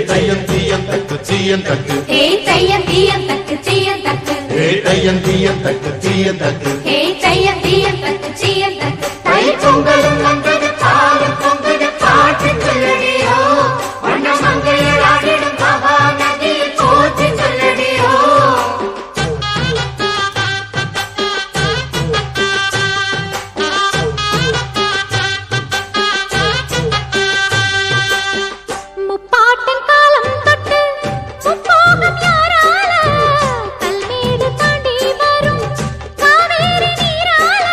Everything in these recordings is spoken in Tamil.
தையம் தீயம் தக்கு சீயம் தக்கு தையம் தீயம் தக்கு சீயம் தக்கு தையம் தீயம் தக்கு சீயம் தக்கு தையம் தீயம் தக்கு சீயம் தக்கு தை பொங்கலும் வந்தது பாலும் பொங்குது பாட்டு சொல்லடியோ வண்ண மங்கையர் ஆடிடும் மகாநதியில் போற்றி சொல்லடியோ முப்பாட்டின் காலம் தொட்டு முப்போகம் யாரால கல்மேடு தாண்டி வரும் காவேரி நீரால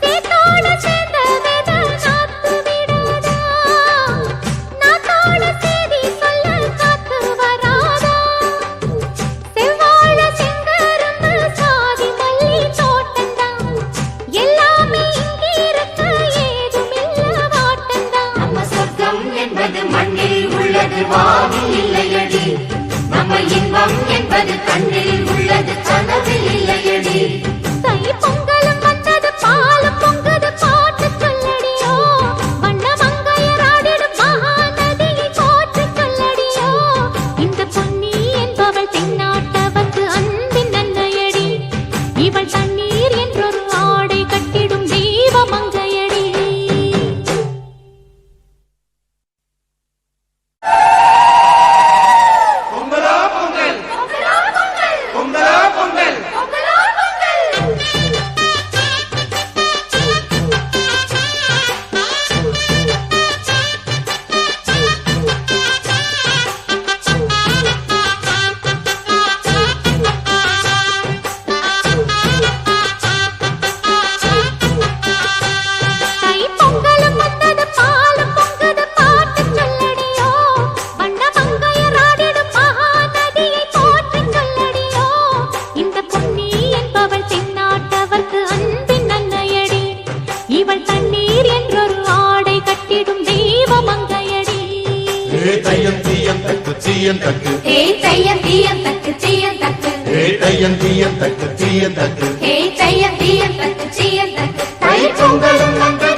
சேத்தோடு சேர்ந்த வேத நாத்து விடாதா நாத்தோடு சேதி சொல்ல காத்து வராதா செவ்வாழ செங்கரும்பு சாதி மல்லி தோட்டந்தான் எல்லாமே இங்கிருக்க ஏதுமில்ல வாட்டந்தான் நம்ம சொர்க்கம் என்பது மண்ணில் உள்ளது வானில் இல்லையடி நம்ம இன்பம் என்பது கண்ணில் உள்ளது கனவில் இல்லையடி தை பொங்கலும் வந்தது பாலும் பொங்குது பாட்டு சொல்லடியோ வண்ண மங்கையர் ஆடிடும் மகாநதியை போற்றி சொல்லடியோ இந்த பொன்னி என்பவள் தென்னாட்டவர்க்கு அன்பின் நன்மையடி இவள் தண்ணீர் என்றொரு ஆடை கட்டிடும் தெய்வ மங்கையடி பொங்கலா பொங்கல் பொங்கலா பொங்கல் தை பொங்கலும் வந்தது பாலும் பொங்குது பாட்டு சொல்லடியோ வண்ண மங்கையர் ஆடிடும் மகாநதியை போற்றி சொல்லடியோ இந்த பொன்னி என்பவள் தென்னாட்டவர்க்கு அன்பின் நன்மையடி இவள் தண்ணீர் என்றொரு ஆடை கட்டிடும் தெய்வ மங்கையடி தையம் தீயம் தக்கு சீயம் தக்கு தையம் தீயம் தக்கு சீயம் தக்கு தையம் தீயம் தக்கு சீயம் தக்கு தையம் தீயம் தக்கு சீயம் தக்கு தை பொங்கலும் வந்தது